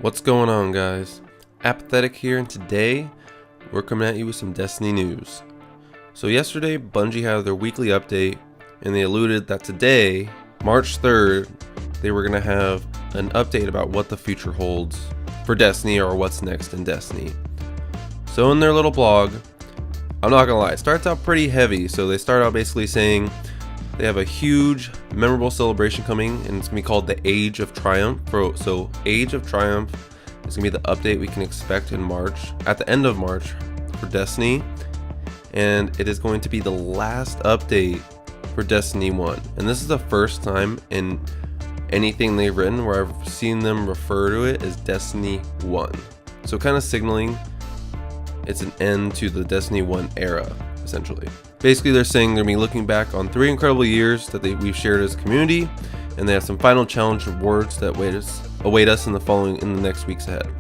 What's going on, guys? Apathettic here, and today we're coming at you with some Destiny news. So yesterday, Bungie had their weekly update, and they alluded that today, March 3rd, they were going to have an update about what the future holds for Destiny or what's next in Destiny. So in their little blog, I'm not going to lie, it starts out pretty heavy. So they start out basically saying they have a huge, memorable celebration coming, and it's going to be called the Age of Triumph. So Age of Triumph is going to be the update we can expect in March, at the end of March for Destiny. And it is going to be the last update for Destiny 1. And this is the first time in anything they've written where I've seen them refer to it as Destiny 1. So kind of signaling it's an end to the Destiny 1 era, essentially. Basically, they're saying they're going to be looking back on 3 incredible years that we've shared as a community, and they have some final challenge rewards that await us in the next weeks ahead.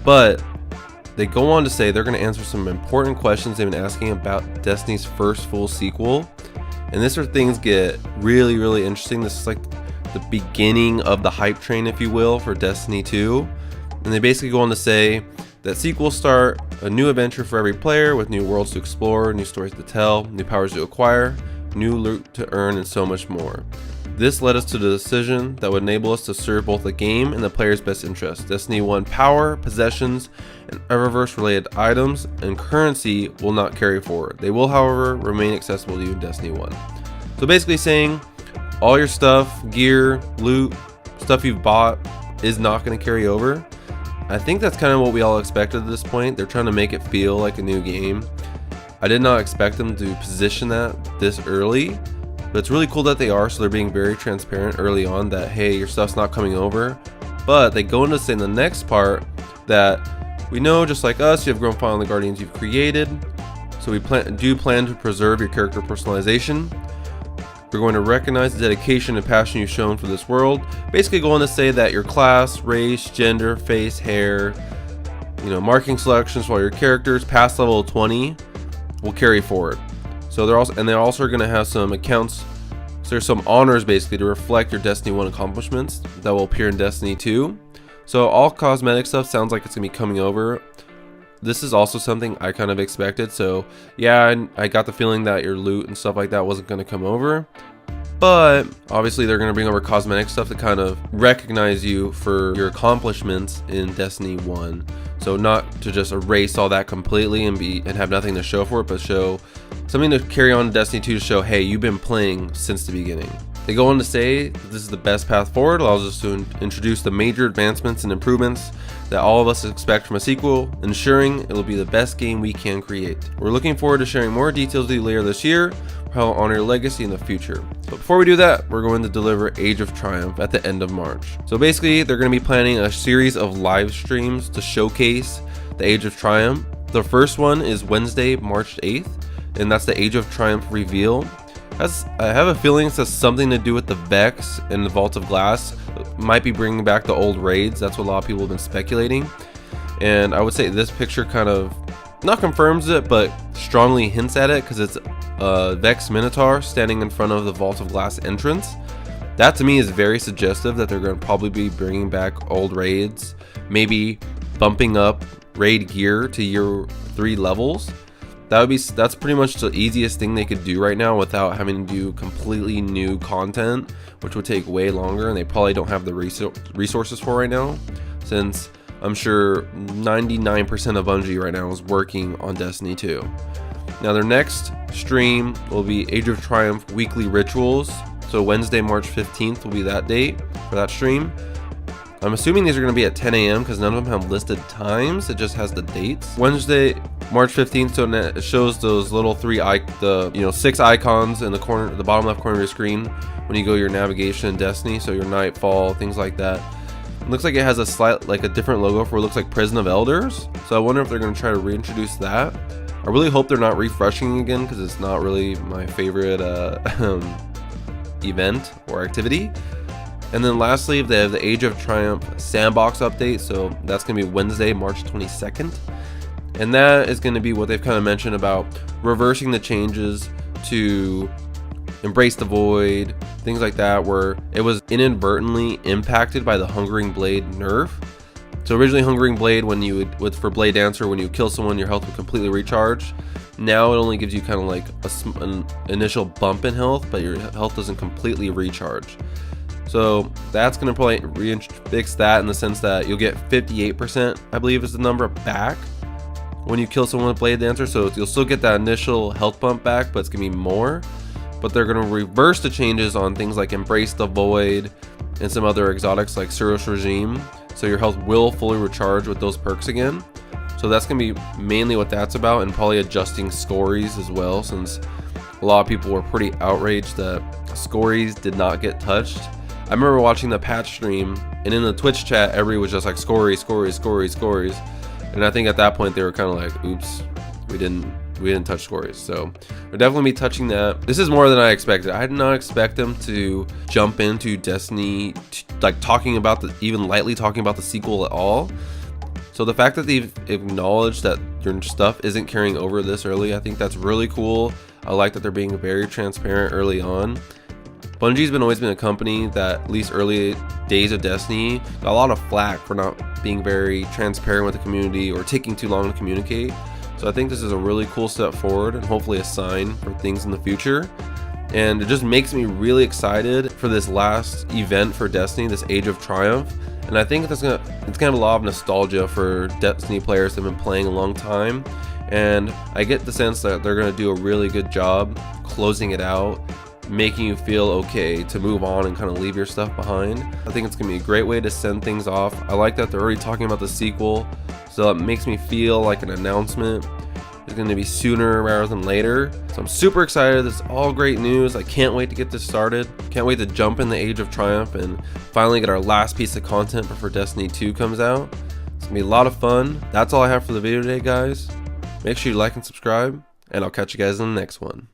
But they go on to say they're going to answer some important questions they've been asking about Destiny's first full sequel, and this is where things get really, really interesting. This is like the beginning of the hype train, if you will, for Destiny 2, and they basically go on to say that sequels start a new adventure for every player with new worlds to explore, new stories to tell, new powers to acquire, new loot to earn, and so much more. This led us to the decision that would enable us to serve both the game and the player's best interest. Destiny 1 power, possessions, and Eververse related items and currency will not carry forward. They will, however, remain accessible to you in Destiny 1. So basically saying all your stuff, gear, loot, stuff you've bought is not going to carry over. I think that's kind of what we all expected at this point. They're trying to make it feel like a new game. I did not expect them to position that this early, but it's really cool that they are. So they're being very transparent early on that, hey, your stuff's not coming over. But they go into say in the next part that we know, just like us, you have grown fond of the Guardians you've created. So we do plan to preserve your character personalization. We're going to recognize the dedication and passion you've shown for this world. Basically going to say that your class, race, gender, face, hair, marking selections for all your characters past level 20 will carry forward. So they're also going to have some accounts. So there's some honors basically to reflect your Destiny 1 accomplishments that will appear in Destiny 2. So all cosmetic stuff sounds like it's going to be coming over. This is also something I kind of expected. So yeah, I got the feeling that your loot and stuff like that wasn't going to come over. But obviously they're going to bring over cosmetic stuff to kind of recognize you for your accomplishments in Destiny 1. So not to just erase all that completely and have nothing to show for it, but show something to carry on to Destiny 2 to show, hey, you've been playing since the beginning. They go on to say this is the best path forward, allows us to introduce the major advancements and improvements that all of us expect from a sequel, ensuring it will be the best game we can create. We're looking forward to sharing more details with you later this year, how we'll honor your legacy in the future. But before we do that, we're going to deliver Age of Triumph at the end of March. So basically, they're going to be planning a series of live streams to showcase the Age of Triumph. The first one is Wednesday, March 8th, and that's the Age of Triumph reveal. I have a feeling this has something to do with the Vex and the Vault of Glass. Might be bringing back the old raids. That's what a lot of people have been speculating. And I would say this picture kind of not confirms it, but strongly hints at it, because it's a Vex Minotaur standing in front of the Vault of Glass entrance. That to me is very suggestive that they're going to probably be bringing back old raids, maybe bumping up raid gear to year 3 levels. That's pretty much the easiest thing they could do right now without having to do completely new content, which would take way longer, and they probably don't have the resources for right now, since I'm sure 99% of Bungie right now is working on Destiny 2. Now their next stream will be Age of Triumph weekly rituals. So Wednesday, March 15th will be that date for that stream. I'm assuming these are going to be at 10 a.m. because none of them have listed times. It just has the dates. Wednesday, March 15th, so it shows those little 6 icons in the corner, the bottom left corner of your screen when you go your navigation in Destiny. So your nightfall, things like that. It looks like it has a different logo for what looks like Prison of Elders. So I wonder if they're going to try to reintroduce that. I really hope they're not refreshing again, because it's not really my favorite event or activity. And then lastly, they have the Age of Triumph sandbox update. So that's going to be Wednesday, March 22nd. And that is going to be what they've kind of mentioned about reversing the changes to Embrace the Void, things like that, where it was inadvertently impacted by the Hungering Blade nerf. So originally Hungering Blade, when you would for Blade Dancer, when you kill someone, your health would completely recharge. Now it only gives you kind of like an initial bump in health, but your health doesn't completely recharge. So that's going to probably fix that in the sense that you'll get 58%, I believe is the number, back when you kill someone with Blade Dancer. So you'll still get that initial health bump back, but it's going to be more. But they're going to reverse the changes on things like Embrace the Void and some other exotics like Suros Regime. So your health will fully recharge with those perks again. So that's going to be mainly what that's about, and probably adjusting scories as well, since a lot of people were pretty outraged that scories did not get touched. I remember watching the patch stream, and in the Twitch chat, everybody was just like scories, scories, scories, scories. And I think at that point they were kind of like, oops, we didn't touch scories. So we'll definitely be touching that. This is more than I expected. I did not expect them to jump into Destiny, like even lightly talking about the sequel at all. So the fact that they've acknowledged that your stuff isn't carrying over this early, I think that's really cool. I like that they're being very transparent early on. Bungie's always been a company that, at least early days of Destiny, got a lot of flack for not being very transparent with the community or taking too long to communicate. So I think this is a really cool step forward, and hopefully a sign for things in the future. And it just makes me really excited for this last event for Destiny, this Age of Triumph. And I think it's gonna have a lot of nostalgia for Destiny players that have been playing a long time. And I get the sense that they're gonna do a really good job closing it out, making you feel okay to move on and kind of leave your stuff behind. I think it's gonna be a great way to send things off. I like that they're already talking about the sequel, so it makes me feel like an announcement is going to be sooner rather than later. So I'm super excited. It's all great news. I can't wait to get this started. Can't wait to jump in the Age of Triumph and finally get our last piece of content before Destiny 2 comes out. It's gonna be a lot of fun. That's all I have for the video today, guys. Make sure you like and subscribe, and I'll catch you guys in the next one.